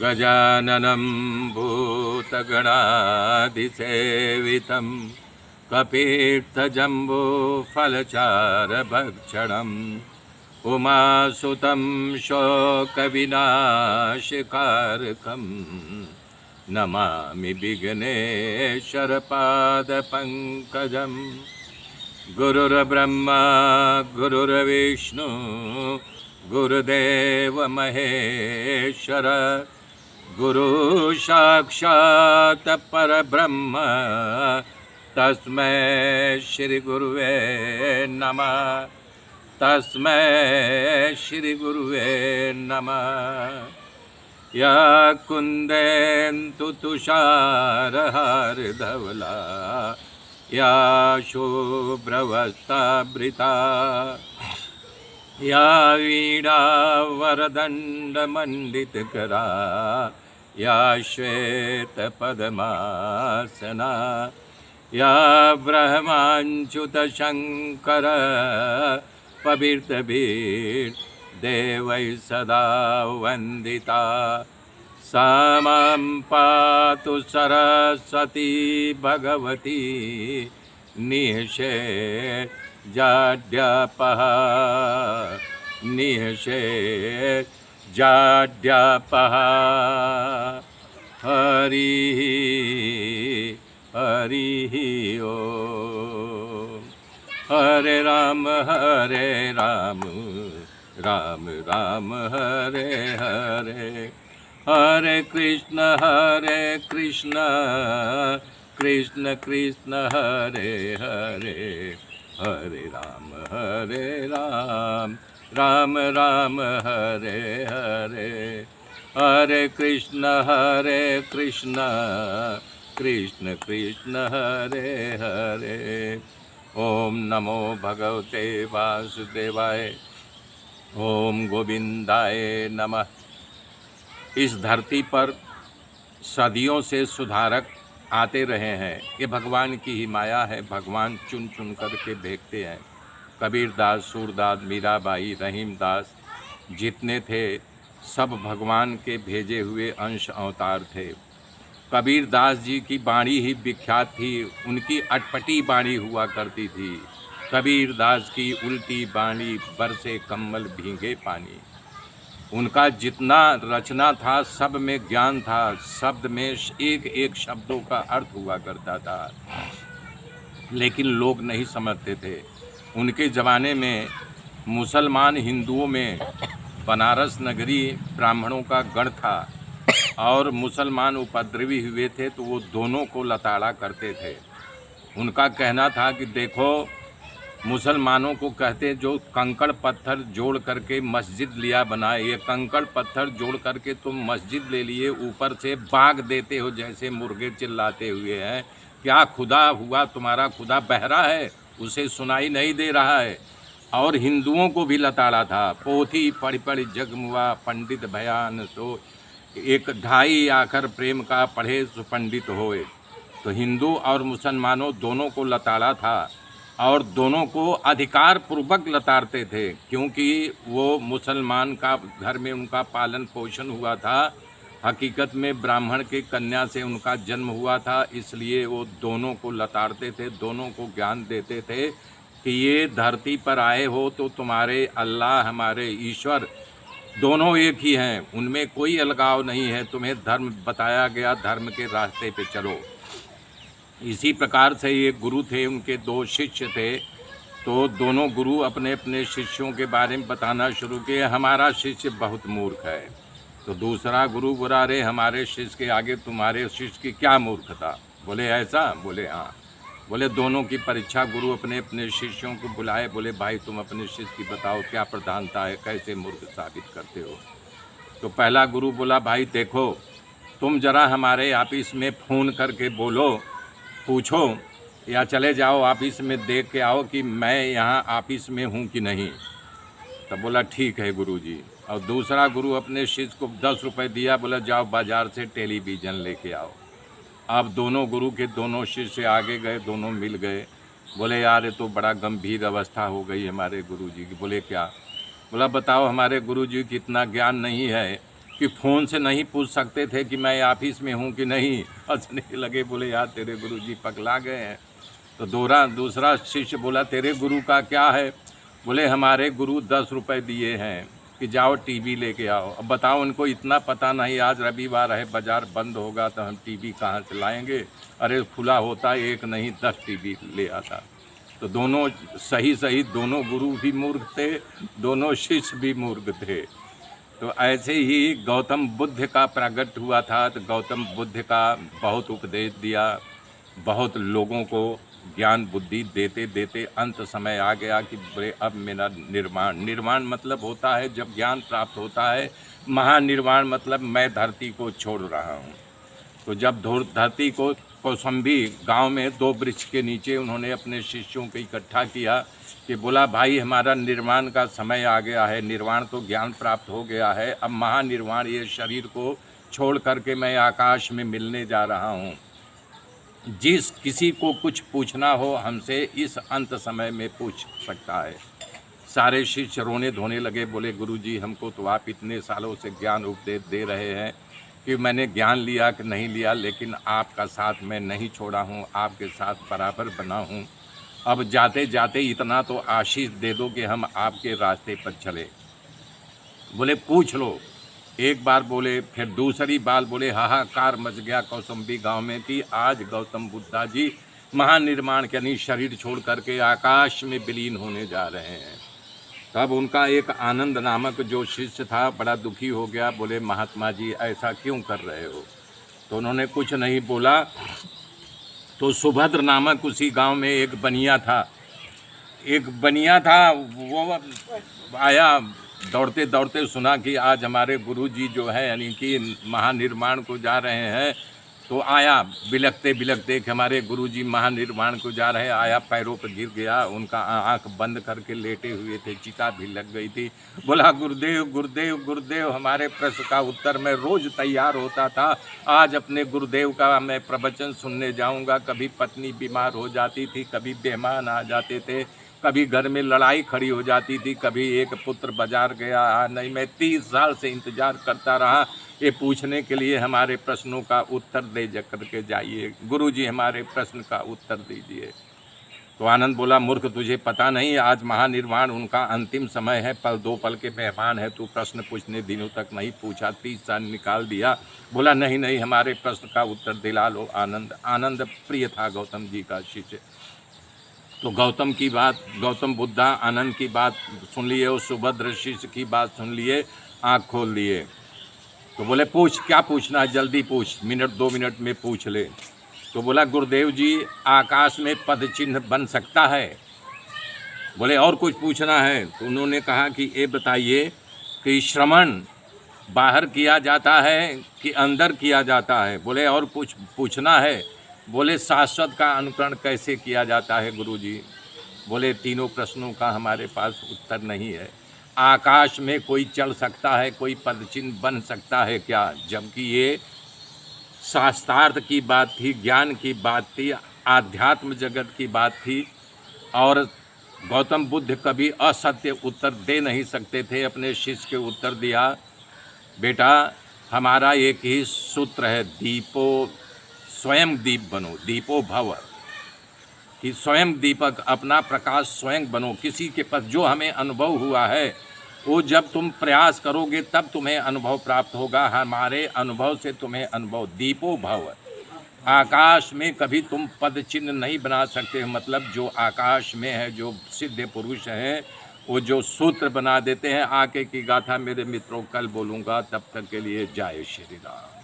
गजाननं भूतगणाधिसेवितं कपीर्थजम्बूफलचारभक्षणम् उमासुतं शोकविनाशकारकं नमामि विघ्नेश्वरपादपङ्कजं। गुरुर्ब्रह्मा गुरुर्विष्णु गुरुदेव महेश्वर गुरु साक्षात् परब्रह्म तस्मै श्री गुरुवे नमः। तस्मै श्री गुरुवे नमः। या कुन्देन्दु तुषारहारधवला या शुभ्रवस्त्रावृता या वीणावरदण्डमण्डितकरा या श्वेतपद्मासना या ब्रह्माच्युतशङ्कर पवित्रभिर्देवैः सदा वन्दिता। सा मां पातु सरस्वती भगवती निःशेषजाड्यापहा निःशेषजाड्यापहा। हरिः हरिः ओम्। हरे राम राम राम हरे हरे। हरे कृष्ण कृष्ण कृष्ण हरे हरे। हरे राम राम राम हरे हरे। हरे कृष्ण कृष्ण कृष्ण कृष्ण हरे हरे। ओम नमो भगवते वासुदेवाय। ओम गोविंदाय नमः। इस धरती पर सदियों से सुधारक आते रहे हैं। ये भगवान की ही माया है। भगवान चुन चुन कर के भेजते हैं। कबीरदास, सूरदास, मीराबाई, रहीमदास जितने थे सब भगवान के भेजे हुए अंश अवतार थे। कबीरदास जी की बाणी ही विख्यात थी। उनकी अटपटी बाणी हुआ करती थी। कबीरदास की उल्टी बाणी बरसे कम्बल भीगे पानी। उनका जितना रचना था सब में ज्ञान था। शब्द में एक एक शब्दों का अर्थ हुआ करता था, लेकिन लोग नहीं समझते थे। उनके ज़माने में मुसलमान हिंदुओं में बनारस नगरी ब्राह्मणों का गढ़ था और मुसलमान उपद्रवी हुए थे तो वो दोनों को लताड़ा करते थे। उनका कहना था कि देखो, मुसलमानों को कहते जो कंकड़ पत्थर जोड़ करके मस्जिद लिया बनाए, ये कंकड़ पत्थर जोड़ करके तुम मस्जिद ले लिए, ऊपर से बाग देते हो जैसे मुर्गे चिल्लाते हुए हैं। क्या खुदा हुआ तुम्हारा? खुदा बहरा है, उसे सुनाई नहीं दे रहा है। और हिंदुओं को भी लताड़ा था। पोथी पढ़ पढ़ जगमुआ पंडित भयान सो, एक ढाई आखर प्रेम का पढ़े सो पंडित होए। तो हिंदू और मुसलमानों दोनों को लताड़ा था और दोनों को अधिकार पूर्वक लताड़ते थे, क्योंकि वो मुसलमान का घर में उनका पालन पोषण हुआ था। हकीकत में ब्राह्मण की कन्या से उनका जन्म हुआ था, इसलिए वो दोनों को लताड़ते थे, दोनों को ज्ञान देते थे कि ये धरती पर आए हो तो तुम्हारे अल्लाह हमारे ईश्वर दोनों एक ही हैं, उनमें कोई अलगाव नहीं है। तुम्हें धर्म बताया गया, धर्म के रास्ते पे चलो। इसी प्रकार से ये गुरु थे, उनके दो शिष्य थे। तो दोनों गुरु अपने अपने शिष्यों के बारे में बताना शुरू किए। हमारा शिष्य बहुत मूर्ख है। तो दूसरा गुरु बोला, रे हमारे शिष्य के आगे तुम्हारे शिष्य की क्या मूर्खता? बोले ऐसा? बोले हाँ। बोले दोनों की परीक्षा। गुरु अपने अपने शिष्यों को बुलाए, बोले भाई तुम अपने शिष्य की बताओ क्या प्रधानता है, कैसे मूर्ख साबित करते हो। तो पहला गुरु बोला, भाई देखो तुम जरा हमारे ऑफिस में फ़ोन करके बोलो, पूछो या चले जाओ ऑफिस में देख के आओ कि मैं यहाँ ऑफिस में हूँ कि नहीं। तब बोला ठीक है गुरुजी। और दूसरा गुरु अपने शिष्य को 10 रुपये दिया, बोला जाओ बाज़ार से टेलीविज़न लेके आओ। अब दोनों गुरु के दोनों शिष्य आगे गए, दोनों मिल गए। बोले यार ये तो बड़ा गंभीर अवस्था हो गई हमारे गुरुजी की। बोले क्या? बोला बताओ हमारे गुरुजी की इतना ज्ञान नहीं है कि फ़ोन से नहीं पूछ सकते थे कि मैं ऑफिस में हूँ कि नहीं। हंसने लगे, बोले यार तेरे गुरुजी पगला गए हैं। तो दूसरा शिष्य बोला तेरे गुरु का क्या है? बोले हमारे गुरु 10 रुपये दिए हैं कि जाओ टीवी लेके आओ। अब बताओ, उनको इतना पता नहीं आज रविवार है, बाज़ार बंद होगा तो हम टीवी कहाँ से लाएंगे। अरे खुला होता एक नहीं 10 टीवी ले आता। तो दोनों सही दोनों गुरु भी मूर्ख थे, दोनों शिष्य भी मूर्ख थे। तो ऐसे ही गौतम बुद्ध का प्रकट हुआ था। तो गौतम बुद्ध का बहुत उपदेश दिया, बहुत लोगों को ज्ञान बुद्धि देते देते अंत समय आ गया कि बोले अब मेरा निर्वाण मतलब होता है जब ज्ञान प्राप्त होता है। महानिर्वाण मतलब मैं धरती को छोड़ रहा हूँ। तो जब धरती को कौसंबी गांव में 2 वृक्ष के नीचे उन्होंने अपने शिष्यों को इकट्ठा किया कि बोला भाई हमारा निर्वाण का समय आ गया है। निर्वाण तो ज्ञान प्राप्त हो गया है, अब महानिर्वाण ये शरीर को छोड़ करके मैं आकाश में मिलने जा रहा हूँ। जिस किसी को कुछ पूछना हो हमसे इस अंत समय में पूछ सकता है। सारे शिष्य रोने धोने लगे, बोले गुरुजी हमको तो आप इतने सालों से ज्ञान उपदेश दे रहे हैं कि मैंने ज्ञान लिया कि नहीं लिया, लेकिन आपका साथ मैं नहीं छोड़ा हूँ, आपके साथ बराबर बना हूँ। अब जाते जाते इतना तो आशीष दे दो कि हम आपके रास्ते पर चले। बोले पूछ लो। एक बार बोले, फिर दूसरी बार बोले। हाहाकार मच गया कौसंबी गांव में कि आज गौतम बुद्धा जी महानिर्वाण यानी शरीर छोड़ करके आकाश में विलीन होने जा रहे हैं। तब उनका एक आनंद नामक जो शिष्य था बड़ा दुखी हो गया। बोले महात्मा जी ऐसा क्यों कर रहे हो? तो उन्होंने कुछ नहीं बोला। तो सुभद्र नामक उसी गांव में एक बनिया था। वो आया दौड़ते दौड़ते, सुना कि आज हमारे गुरुजी जो है यानी कि महानिर्वाण को जा रहे हैं। तो आया बिलखते बिलखते कि हमारे गुरुजी महानिर्वाण को जा रहे। आया पैरों पर गिर गया, उनका आंख बंद करके लेटे हुए थे, चिता भी लग गई थी। बोला गुरुदेव गुरुदेव गुरुदेव, हमारे प्रश्न का उत्तर मैं रोज़ तैयार होता था, आज अपने गुरुदेव का मैं प्रवचन सुनने जाऊंगा। कभी पत्नी बीमार हो जाती थी, कभी मेहमान आ जाते थे, कभी घर में लड़ाई खड़ी हो जाती थी, कभी एक पुत्र बाजार गया नहीं। मैं 30 साल से इंतज़ार करता रहा ये पूछने के लिए हमारे प्रश्नों का उत्तर दे करके जाइए, गुरुजी हमारे प्रश्न का उत्तर दीजिए। तो आनंद बोला मूर्ख, तुझे पता नहीं आज महानिर्वाण उनका अंतिम समय है, पल 2 पल के मेहमान है, तू प्रश्न पूछने दिनों तक नहीं पूछा, 30 साल निकाल दिया। बोला नहीं नहीं हमारे प्रश्न का उत्तर दिला लो। आनंद प्रिय था गौतम जी का शिष्य। तो गौतम बुद्धा आनंद की बात सुन लिए और सुभद्र शिष्य की बात सुन लिए, आँख खोल लिए। तो बोले पूछ, क्या पूछना है जल्दी पूछ, 1-2 मिनट में पूछ ले। तो बोला गुरुदेव जी आकाश में पद चिन्ह बन सकता है? बोले और कुछ पूछना है? तो उन्होंने कहा कि ये बताइए कि श्रवण बाहर किया जाता है कि अंदर किया जाता है? बोले और कुछ पूछना है? बोले शाश्वत का अनुकरण कैसे किया जाता है गुरुजी? बोले तीनों प्रश्नों का हमारे पास उत्तर नहीं है। आकाश में कोई चल सकता है, कोई पदचिन्ह बन सकता है क्या? जबकि ये शास्त्रार्थ की बात थी, ज्ञान की बात थी, आध्यात्म जगत की बात थी। और गौतम बुद्ध कभी असत्य उत्तर दे नहीं सकते थे। अपने शिष्य के उत्तर दिया, बेटा हमारा एक ही सूत्र है, स्वयं दीप बनो, दीपो भव, कि स्वयं दीपक, अपना प्रकाश स्वयं बनो। किसी के पास जो हमें अनुभव हुआ है वो जब तुम प्रयास करोगे तब तुम्हें अनुभव प्राप्त होगा। हमारे अनुभव से तुम्हें अनुभव, दीपो भव। आकाश में कभी तुम पद चिन्ह नहीं बना सकते। मतलब जो आकाश में है, जो सिद्ध पुरुष हैं, वो जो सूत्र बना देते हैं। आगे की गाथा मेरे मित्रों कल बोलूँगा, तब तक के लिए जय श्री राम।